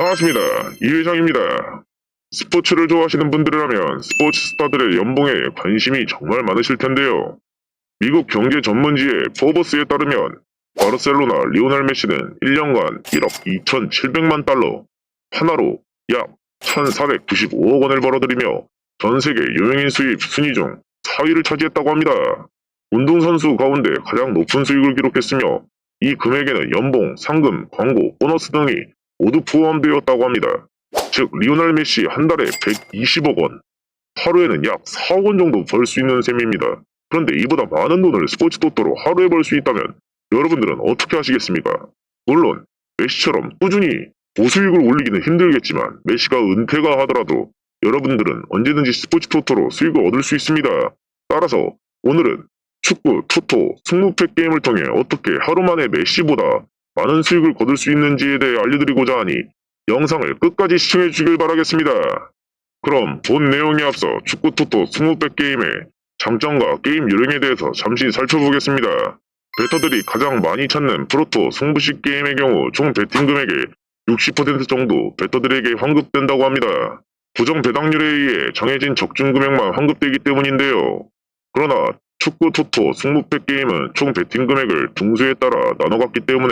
반갑습니다. 이 회장입니다. 스포츠를 좋아하시는 분들이라면 스포츠 스타들의 연봉에 관심이 정말 많으실 텐데요. 미국 경제 전문지의 포버스에 따르면 바르셀로나 리오넬 메시는 1년간 1억 2,700만 달러, 하나로 약 1,495억 원을 벌어들이며 전 세계 유명인 수입 순위 중 4위를 차지했다고 합니다. 운동선수 가운데 가장 높은 수익을 기록했으며 이 금액에는 연봉, 상금, 광고, 보너스 등이 모두 포함되었다고 합니다. 즉 리오넬 메시 한 달에 120억 원, 하루에는 약 4억 원 정도 벌 수 있는 셈입니다. 그런데 이보다 많은 돈을 스포츠 토토로 하루에 벌 수 있다면 여러분들은 어떻게 하시겠습니까? 물론 메시처럼 꾸준히 고수익을 올리기는 힘들겠지만 메시가 은퇴가 하더라도 여러분들은 언제든지 스포츠 토토로 수익을 얻을 수 있습니다. 따라서 오늘은 축구 토토 승무패 게임을 통해 어떻게 하루 만에 메시보다 많은 수익을 거둘 수 있는지에 대해 알려드리고자 하니 영상을 끝까지 시청해 주길 바라겠습니다. 그럼 본 내용에 앞서 축구 토토 승무패 게임의 장점과 게임 요령에 대해서 잠시 살펴보겠습니다. 베터들이 가장 많이 찾는 프로토 승부식 게임의 경우 총 베팅 금액의 60% 정도 베터들에게 환급된다고 합니다. 고정 배당률에 의해 정해진 적중 금액만 환급되기 때문인데요. 그러나 축구 토토 승무패 게임은 총 베팅 금액을 등수에 따라 나눠갔기 때문에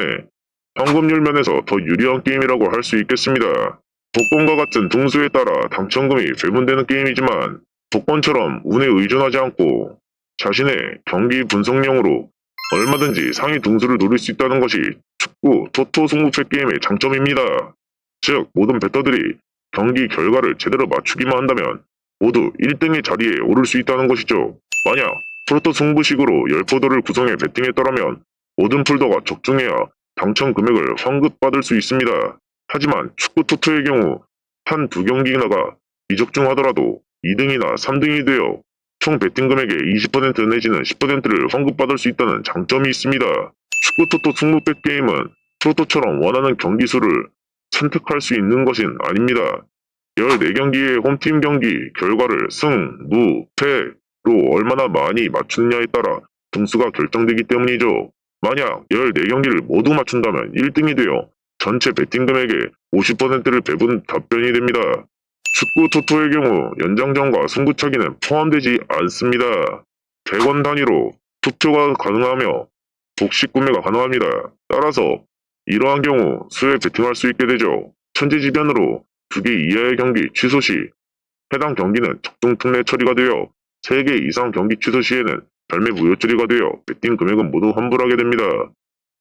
환급률 면에서 더 유리한 게임이라고 할 수 있겠습니다. 복권과 같은 등수에 따라 당첨금이 배분되는 게임이지만 복권처럼 운에 의존하지 않고 자신의 경기 분석령으로 얼마든지 상위 등수를 노릴 수 있다는 것이 축구 토토 승무패 게임의 장점입니다. 즉 모든 베터들이 경기 결과를 제대로 맞추기만 한다면 모두 1등의 자리에 오를 수 있다는 것이죠. 만약 프로토 승부식으로 10포도를 구성해 베팅했더라면 모든 폴더가 적중해야 당첨 금액을 환급받을 수 있습니다. 하지만 축구 토토의 경우 한 두 경기나가 미적중하더라도 2등이나 3등이 되어 총 베팅 금액의 20% 내지는 10%를 환급받을 수 있다는 장점이 있습니다. 축구 토토 승무패 게임은 프로토처럼 원하는 경기 수를 선택할 수 있는 것은 아닙니다. 14경기의 홈팀 경기 결과를 승, 무, 패로 얼마나 많이 맞추느냐에 따라 등수가 결정되기 때문이죠. 만약 14경기를 모두 맞춘다면 1등이 되어 전체 베팅 금액의 50%를 배분 답변이 됩니다. 축구 토토의 경우 연장전과 승부차기는 포함되지 않습니다. 100원 단위로 투표가 가능하며 복식 구매가 가능합니다. 따라서 이러한 경우 수에 베팅할 수 있게 되죠. 천재지변으로 2개 이하의 경기 취소 시 해당 경기는 적중 특례 처리가 되어 3개 이상 경기 취소 시에는 발매 무효 처리가 되어 베팅 금액은 모두 환불하게 됩니다.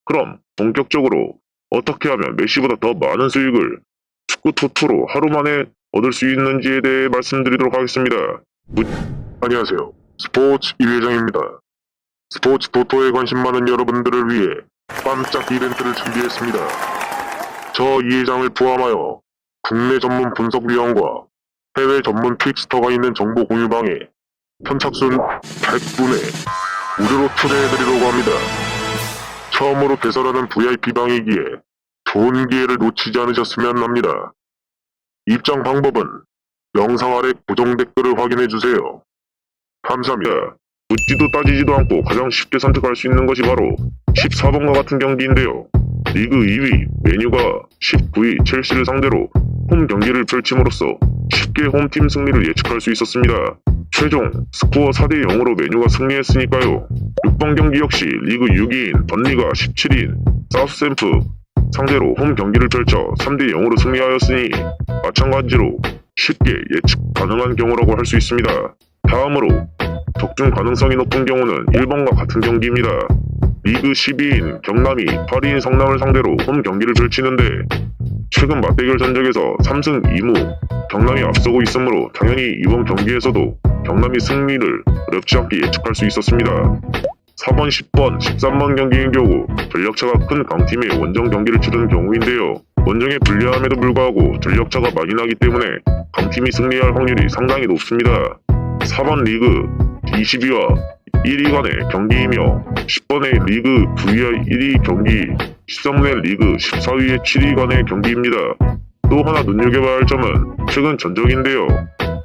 그럼 본격적으로 어떻게 하면 메시보다 더 많은 수익을 축구 토토로 하루 만에 얻을 수 있는지에 대해 말씀드리도록 하겠습니다. 안녕하세요. 스포츠 이회장입니다. 스포츠 토토에 관심 많은 여러분들을 위해 깜짝 이벤트를 준비했습니다. 저 이회장을 포함하여 국내 전문 분석위원과 해외 전문 픽스터가 있는 정보 공유방에 선착순 100분에 무료로 초대해드리려고 합니다. 처음으로 개설하는 VIP방이기에 좋은 기회를 놓치지 않으셨으면 합니다. 입장 방법은 영상 아래 고정 댓글을 확인해주세요. 감사합니다. 묻지도 따지지도 않고 가장 쉽게 선택할 수 있는 것이 바로 14번과 같은 경기인데요. 리그 2위 메뉴가 19위 첼시를 상대로 홈 경기를 펼침으로써 쉽게 홈팀 승리를 예측할 수 있었습니다. 최종 스코어 4대 0으로 메뉴가 승리했으니까요. 6번 경기 역시 리그 6위인 번리가 17위인 사우스햄프 상대로 홈 경기를 펼쳐 3대 0으로 승리하였으니 마찬가지로 쉽게 예측 가능한 경우라고 할 수 있습니다. 다음으로 적중 가능성이 높은 경우는 1번과 같은 경기입니다. 리그 12인 경남이 8위인 성남을 상대로 홈 경기를 펼치는데 최근 맞대결 전적에서 3승 2무 경남이 앞서고 있으므로 당연히 이번 경기에서도 경남이 승리를 어렵지 않게 예측할 수 있었습니다. 4번, 10번, 13번 경기인 경우 전력차가 큰 강팀의 원정 경기를 치르는 경우인데요. 원정에 불리함에도 불구하고 전력차가 많이 나기 때문에 강팀이 승리할 확률이 상당히 높습니다. 4번 리그 22와 1위 간의 경기이며 10번의 리그 9위와 1위 경기, 13번의 리그 14위의 7위 간의 경기입니다. 또 하나 눈여겨봐야 할 점은 최근 전적인데요.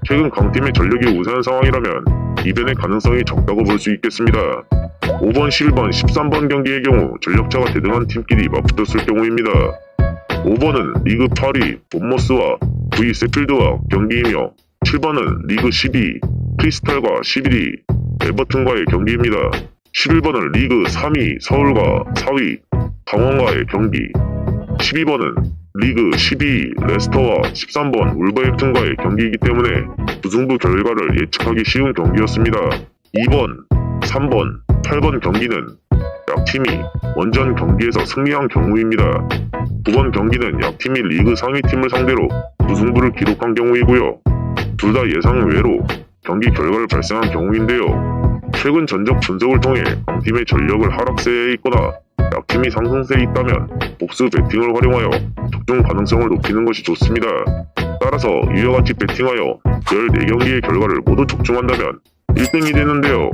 최근 강팀의 전력이 우세한 상황이라면 이변의 가능성이 적다고 볼 수 있겠습니다. 5번, 11번, 13번 경기의 경우 전력차가 대등한 팀끼리 맞붙었을 경우입니다. 5번은 리그 8위 본머스와 V 세필드와 경기이며 7번은 리그 12위 크리스탈과 11위 에버튼과의 경기입니다. 11번은 리그 3위 서울과 4위 강원과의 경기 12번은 리그 12위 레스터와 13번 울버햄튼과의 경기이기 때문에 무승부 결과를 예측하기 쉬운 경기였습니다. 2번, 3번, 8번 경기는 약팀이 원전 경기에서 승리한 경우입니다. 9번 경기는 약팀이 리그 상위팀을 상대로 무승부를 기록한 경우이고요. 둘 다 예상 외로 경기 결과를 발생한 경우인데요. 최근 전적 분석을 통해 강팀의 전력을 하락세에 있거나 약팀이 상승세에 있다면 복수 배팅을 활용하여 적중 가능성을 높이는 것이 좋습니다. 따라서 이와 같이 배팅하여 14경기의 결과를 모두 적중한다면 1등이 되는데요.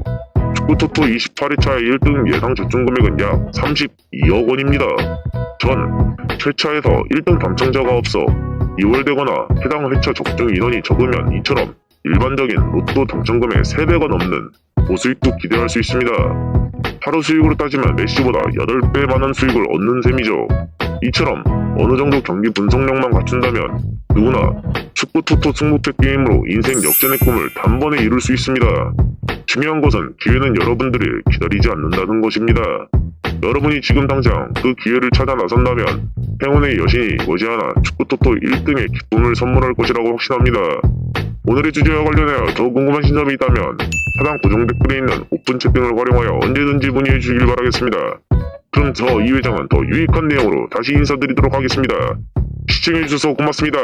축구토토 28회차의 1등 예상 적중 금액은 약 32억 원입니다. 전 최차에서 1등 당첨자가 없어 2월되거나 해당 회차 적중 인원이 적으면 이처럼 일반적인 로또 당첨금의 3배가 넘는 고수익도 기대할 수 있습니다. 하루 수익으로 따지면 메시보다 8배 많은 수익을 얻는 셈이죠. 이처럼 어느 정도 경기 분석력만 갖춘다면 누구나 축구 토토 승부패 게임으로 인생 역전의 꿈을 단번에 이룰 수 있습니다. 중요한 것은 기회는 여러분들이 기다리지 않는다는 것입니다. 여러분이 지금 당장 그 기회를 찾아 나선다면 행운의 여신이 머지않아 축구 토토 1등의 기쁨을 선물할 것이라고 확신합니다. 오늘의 주제와 관련하여 더 궁금하신 점이 있다면 하단 고정 댓글에 있는 오픈 채팅을 활용하여 언제든지 문의해 주시길 바라겠습니다. 그럼 저 이 회장은 더 유익한 내용으로 다시 인사드리도록 하겠습니다. 시청해주셔서 고맙습니다.